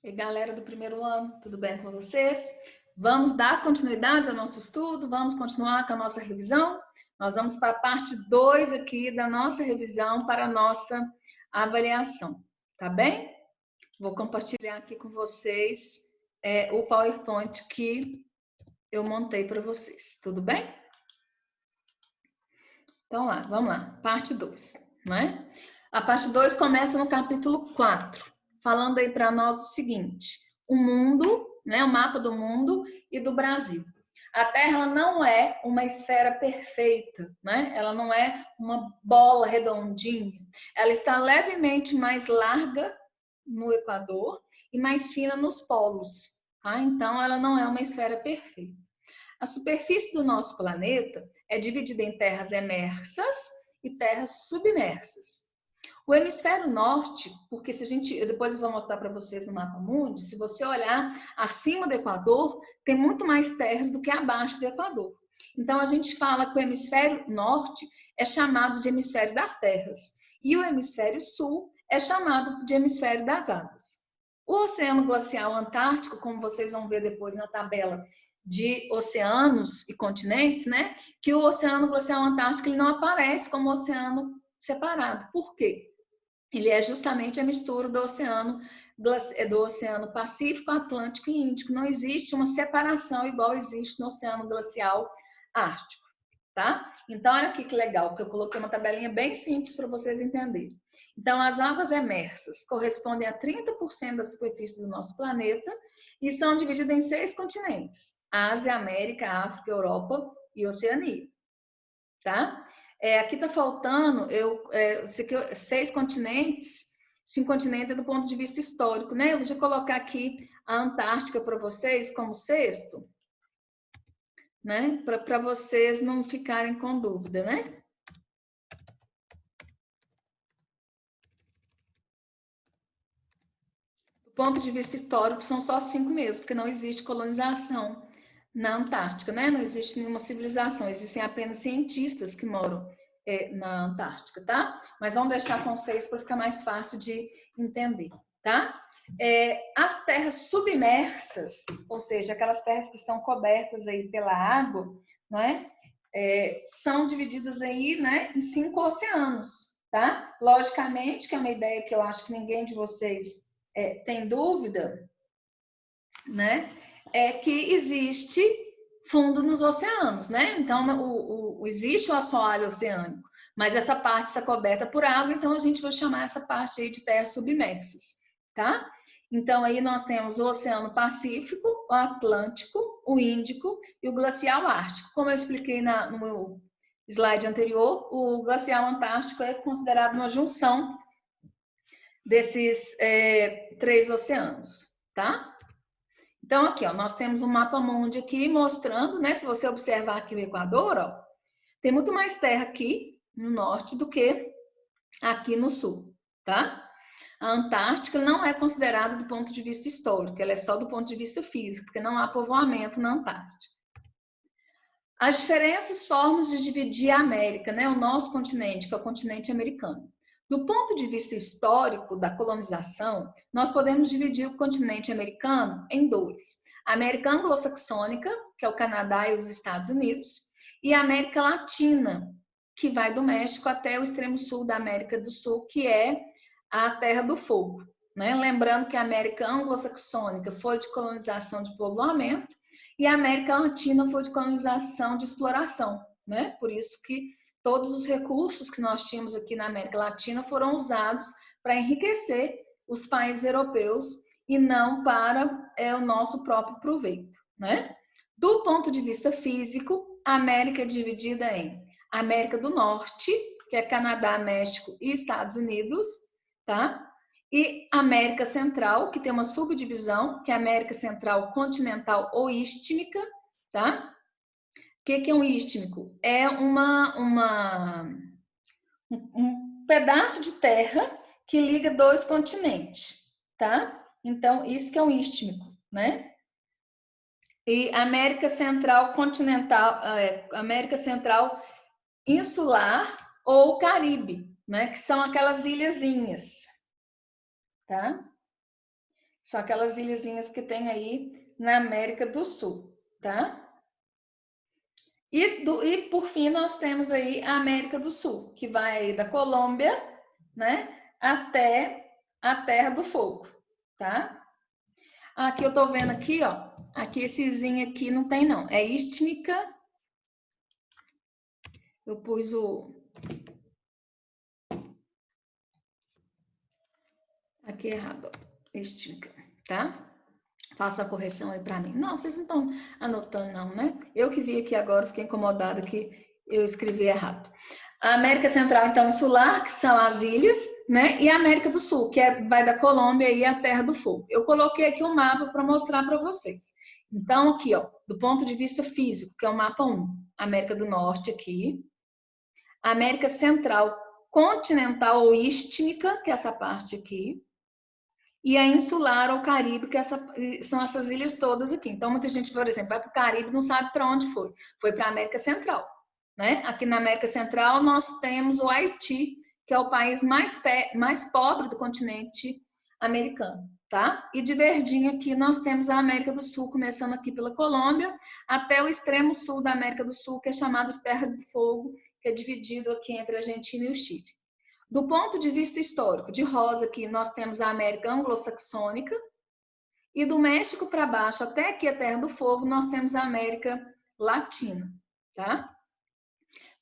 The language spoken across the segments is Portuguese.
E galera do primeiro ano, tudo bem com vocês? Vamos dar continuidade ao nosso estudo, vamos continuar com a nossa revisão. Nós vamos para a parte 2 aqui da nossa revisão para a nossa avaliação, tá bem? Vou compartilhar aqui com vocês o PowerPoint que eu montei para vocês, tudo bem? Então lá, vamos lá, parte 2, não é? A parte 2 começa no capítulo 4, falando aí para nós o seguinte: o mundo, né, o mapa do mundo e do Brasil. A Terra não é uma esfera perfeita, né? Ela não é uma bola redondinha. Ela está levemente mais larga no Equador e mais fina nos polos, tá? Então ela não é uma esfera perfeita. A superfície do nosso planeta é dividida em terras emersas e terras submersas. O hemisfério norte, porque se a gente, depois eu vou mostrar para vocês no mapa mundi, se você olhar acima do Equador, tem muito mais terras do que abaixo do Equador. Então a gente fala que o hemisfério norte é chamado de hemisfério das terras e o hemisfério sul é chamado de hemisfério das águas. O Oceano Glacial Antártico, como vocês vão ver depois na tabela de oceanos e continentes, né? Que o Oceano Glacial Antártico ele não aparece como oceano separado. Por quê? Ele é justamente a mistura do oceano Pacífico, Atlântico e Índico. Não existe uma separação igual existe no Oceano Glacial Ártico, tá? Então, olha aqui que legal, que eu coloquei uma tabelinha bem simples para vocês entenderem. Então, as águas emersas correspondem a 30% da superfície do nosso planeta e estão divididas em 6 continentes: Ásia, América, África, Europa e Oceania, tá? Aqui está faltando 6 continentes, 5 continentes do ponto de vista histórico, né? Eu vou colocar aqui a Antártica para vocês como sexto, né? Para vocês não ficarem com dúvida, né? Do ponto de vista histórico, são só 5 mesmo, porque não existe colonização na Antártica, né? Não existe nenhuma civilização, existem apenas cientistas que moram na Antártica, tá? Mas vamos deixar com 6 para ficar mais fácil de entender, tá? As terras submersas, ou seja, aquelas terras que estão cobertas aí pela água, não é? São divididas aí, né, em 5 oceanos, tá? Logicamente, que é uma ideia que eu acho que ninguém de vocês tem dúvida, né? É que existe fundo nos oceanos, né? Então, existe o assoalho oceânico, mas essa parte está coberta por água, então a gente vai chamar essa parte aí de terras submersas, tá? Então, aí nós temos o Oceano Pacífico, o Atlântico, o Índico e o Glacial Ártico. Como eu expliquei no meu slide anterior, o Glacial Antártico é considerado uma junção desses 3 oceanos, tá? Então, aqui, ó, nós temos um mapa mundi aqui mostrando, né? Se você observar aqui o Equador, ó, tem muito mais terra aqui no norte do que aqui no sul, tá? A Antártica não é considerada do ponto de vista histórico, ela é só do ponto de vista físico, porque não há povoamento na Antártica. As diferentes formas de dividir a América, né? O nosso continente, que é o continente americano. Do ponto de vista histórico da colonização, nós podemos dividir o continente americano em 2. A América anglo-saxônica, que é o Canadá e os Estados Unidos, e a América Latina, que vai do México até o extremo sul da América do Sul, que é a Terra do Fogo, né? Lembrando que a América anglo-saxônica foi de colonização de povoamento e a América Latina foi de colonização de exploração, né? Por isso que todos os recursos que nós tínhamos aqui na América Latina foram usados para enriquecer os países europeus e não para o nosso próprio proveito, né? Do ponto de vista físico, a América é dividida em América do Norte, que é Canadá, México e Estados Unidos, tá? E América Central, que tem uma subdivisão, que é a América Central continental ou istmica, tá? O que é um istmico? É um pedaço de terra que liga 2 continentes, tá? Então, isso que é um istmico, né? E América Central continental, América Central insular ou Caribe, né? Que são aquelas ilhazinhas, tá? São aquelas ilhazinhas que tem aí na América do Sul, tá? E por fim, nós temos aí a América do Sul, que vai aí da Colômbia, né, até a Terra do Fogo, tá? Aqui eu tô vendo aqui, ó, aqui essezinho aqui não tem não, é istmica. Eu pus aqui errado, ó, istmica, tá? Faça a correção aí para mim. Não, vocês não estão anotando não, né? Eu que vi aqui agora, fiquei incomodada que eu escrevi errado. A América Central, então, insular, que são as ilhas, né? E a América do Sul, que vai da Colômbia e a Terra do Fogo. Eu coloquei aqui um mapa para mostrar para vocês. Então, aqui, ó, do ponto de vista físico, que é o mapa 1, América do Norte aqui. A América Central, continental ou istmica, que é essa parte aqui. E a insular ou Caribe, que são essas ilhas todas aqui. Então, muita gente, por exemplo, vai para o Caribe e não sabe para onde foi. Foi para a América Central. Né? Aqui na América Central, nós temos o Haiti, que é o país mais pobre do continente americano. Tá? E de verdinho aqui, nós temos a América do Sul, começando aqui pela Colômbia, até o extremo sul da América do Sul, que é chamado de Terra do Fogo, que é dividido aqui entre a Argentina e o Chile. Do ponto de vista histórico, de rosa aqui, nós temos a América anglo-saxônica, e do México para baixo, até aqui a Terra do Fogo, nós temos a América latina, tá?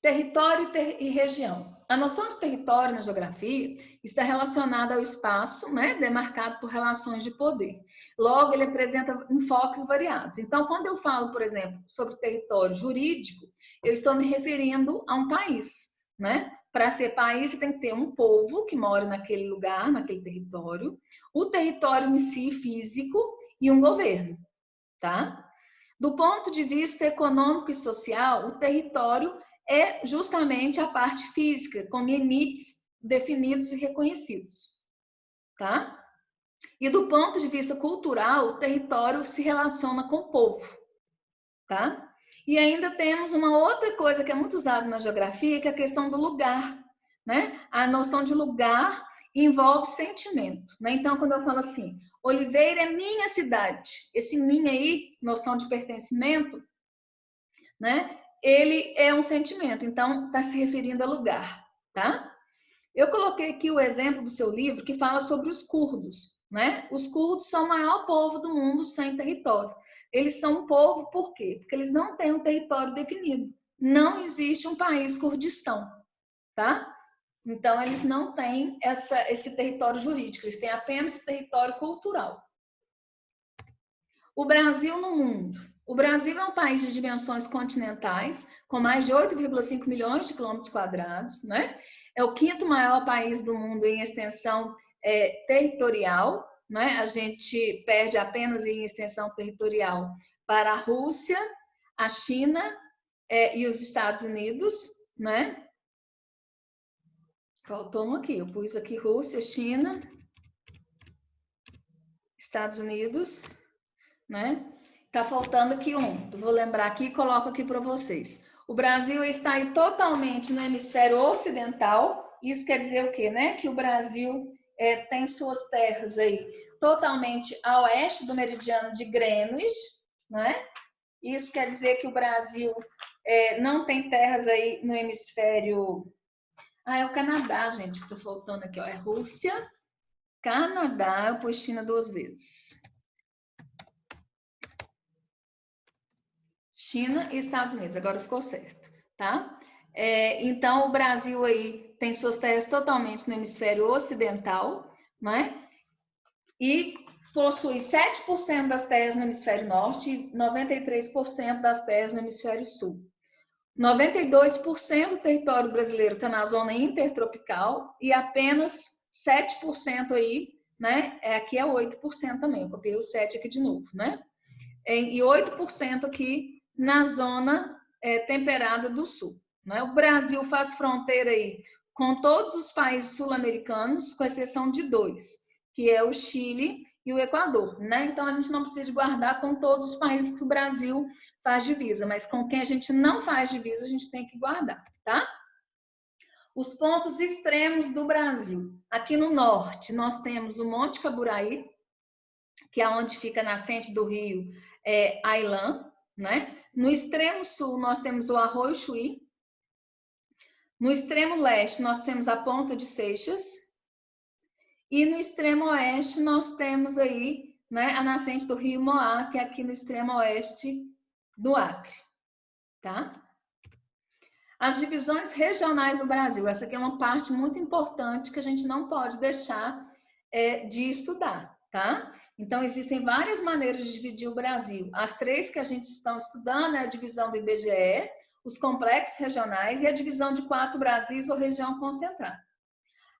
Território e região. A noção de território na geografia está relacionada ao espaço, né, demarcado por relações de poder. Logo, ele apresenta enfoques variados. Então, quando eu falo, por exemplo, sobre território jurídico, eu estou me referindo a um país, né? Para ser país, você tem que ter um povo que mora naquele lugar, naquele território, o território em si físico e um governo, tá? Do ponto de vista econômico e social, o território é justamente a parte física, com limites definidos e reconhecidos, tá? E do ponto de vista cultural, o território se relaciona com o povo, tá? E ainda temos uma outra coisa que é muito usada na geografia, que é a questão do lugar, né? A noção de lugar envolve sentimento, né? Então, quando eu falo assim, Oliveira é minha cidade, esse minha aí, noção de pertencimento, né? Ele é um sentimento, então está se referindo a lugar, tá? Eu coloquei aqui o exemplo do seu livro que fala sobre os curdos, né? Os curdos são o maior povo do mundo sem território. Eles são um povo por quê? Porque eles não têm um território definido. Não existe um país Kurdistão, tá? Então, eles não têm esse território jurídico, eles têm apenas o território cultural. O Brasil no mundo. O Brasil é um país de dimensões continentais, com mais de 8,5 milhões de quilômetros quadrados, né? É o quinto maior país do mundo em extensão territorial, né? A gente perde apenas em extensão territorial para a Rússia, a China e os Estados Unidos, né? Faltou um aqui, eu pus aqui Rússia, China, Estados Unidos, né? Tá faltando aqui um, vou lembrar aqui e coloco aqui para vocês. O Brasil está aí totalmente no hemisfério ocidental, isso quer dizer o quê, né? Que o Brasil tem suas terras aí totalmente a oeste do meridiano de Greenwich, né? Isso quer dizer que o Brasil não tem terras aí no hemisfério... Ah, é o Canadá, gente, que tá faltando aqui, ó. É Rússia, Canadá, eu pus China 2 vezes. China e Estados Unidos, agora ficou certo, tá? Então, o Brasil aí tem suas terras totalmente no hemisfério ocidental, né? E possui 7% das terras no hemisfério norte e 93% das terras no hemisfério sul. 92% do território brasileiro está na zona intertropical e apenas 7% aí, né? Aqui é 8% também, eu copiei o 7 aqui de novo, né? E 8% aqui na zona temperada do sul, né? O Brasil faz fronteira aí com todos os países sul-americanos, com exceção de 2, que é o Chile e o Equador, né? Então a gente não precisa guardar com todos os países que o Brasil faz divisa, mas com quem a gente não faz divisa, a gente tem que guardar, tá? Os pontos extremos do Brasil. Aqui no norte, nós temos o Monte Caburaí, que é onde fica a nascente do rio Ailã, né? No extremo sul, nós temos o Arroio Chuí. No extremo leste, nós temos a Ponta de Seixas. E no extremo oeste, nós temos aí, né, a nascente do rio Moá, que é aqui no extremo oeste do Acre, tá? As divisões regionais do Brasil. Essa aqui é uma parte muito importante que a gente não pode deixar de estudar, tá? Então, existem várias maneiras de dividir o Brasil. As três que a gente está estudando é a divisão do IBGE, os complexos regionais e a divisão de 4 Brasis ou região concentrada.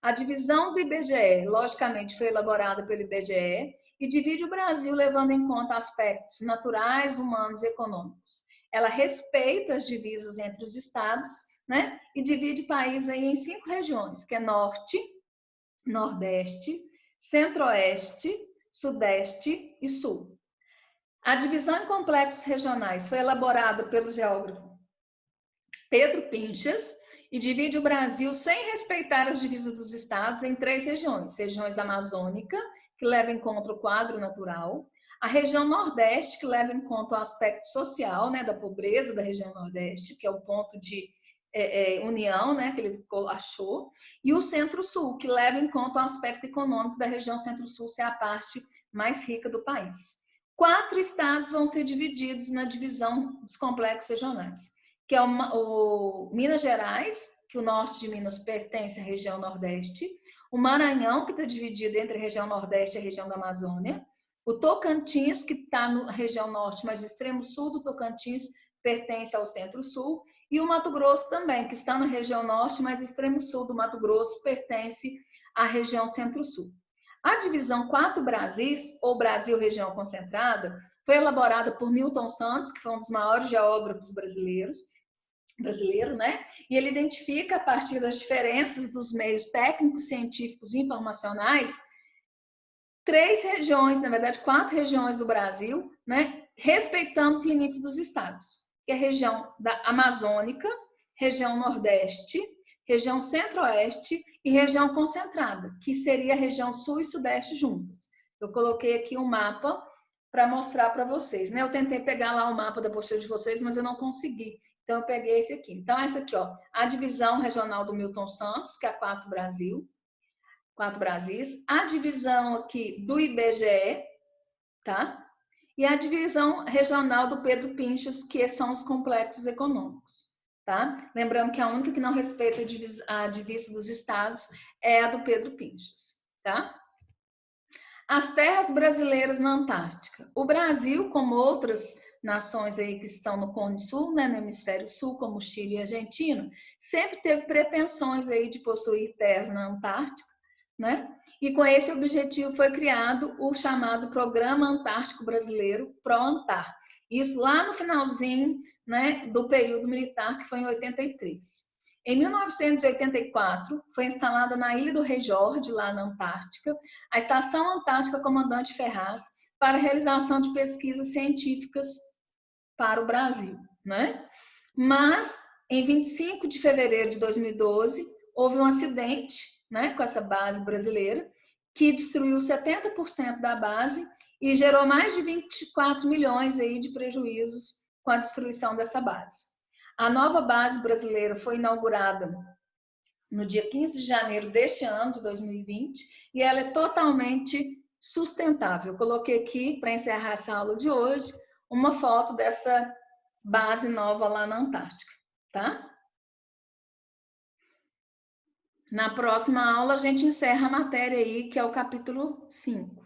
A divisão do IBGE, logicamente, foi elaborada pelo IBGE e divide o Brasil levando em conta aspectos naturais, humanos e econômicos. Ela respeita as divisas entre os estados, né? E divide o país aí em 5 regiões, que é Norte, Nordeste, Centro-Oeste, Sudeste e Sul. A divisão em complexos regionais foi elaborada pelo geógrafo Pedro Pinchas e divide o Brasil sem respeitar as divisas dos estados em 3 regiões. Regiões amazônica, que leva em conta o quadro natural, a região Nordeste, que leva em conta o aspecto social, né, da pobreza da região Nordeste, que é o ponto de união, né, que ele achou, e o Centro-Sul, que leva em conta o aspecto econômico da região Centro-Sul ser a parte mais rica do país. 4 estados vão ser divididos na divisão dos complexos regionais, que é o Minas Gerais, que o norte de Minas pertence à região Nordeste, o Maranhão, que está dividido entre a região Nordeste e a região da Amazônia, o Tocantins, que está na região Norte, mas o extremo sul do Tocantins pertence ao Centro-Sul, e o Mato Grosso também, que está na região Norte, mas o extremo sul do Mato Grosso pertence à região Centro-Sul. A divisão 4 Brasis, ou Brasil Região Concentrada, foi elaborada por Milton Santos, que foi um dos maiores geógrafos brasileiro, né? E ele identifica, a partir das diferenças dos meios técnicos, científicos e informacionais, 3 regiões, na verdade, 4 regiões do Brasil, né? Respeitando os limites dos estados, que é a região da Amazônica, região Nordeste, região Centro-Oeste e região concentrada, que seria a região Sul e Sudeste juntas. Eu coloquei aqui um mapa para mostrar para vocês, né? Eu tentei pegar lá o mapa da apostila de vocês, mas eu não consegui. Então, eu peguei esse aqui. Então, essa aqui, ó, a divisão regional do Milton Santos, que é a 4 Brasil, 4 Brasis, a divisão aqui do IBGE, tá? E a divisão regional do Pedro Pinchas, que são os complexos econômicos, tá? Lembrando que a única que não respeita a divisa dos estados é a do Pedro Pinchas, tá? As terras brasileiras na Antártica. O Brasil, como outras nações aí que estão no Cone Sul, né, no Hemisfério Sul, como Chile e Argentina, sempre teve pretensões aí de possuir terras na Antártica, né? E com esse objetivo foi criado o chamado Programa Antártico Brasileiro, PROANTAR. Isso lá no finalzinho, né, do período militar, que foi em 83. Em 1984, foi instalada na Ilha do Rei Jorge, lá na Antártica, a Estação Antártica Comandante Ferraz para a realização de pesquisas científicas para o Brasil, né? Mas, em 25 de fevereiro de 2012, houve um acidente, né, com essa base brasileira, que destruiu 70% da base e gerou mais de 24 milhões aí de prejuízos com a destruição dessa base. A nova base brasileira foi inaugurada no dia 15 de janeiro deste ano, de 2020, e ela é totalmente sustentável. Eu coloquei aqui, para encerrar essa aula de hoje, uma foto dessa base nova lá na Antártica, tá? Na próxima aula, a gente encerra a matéria aí, que é o capítulo 5.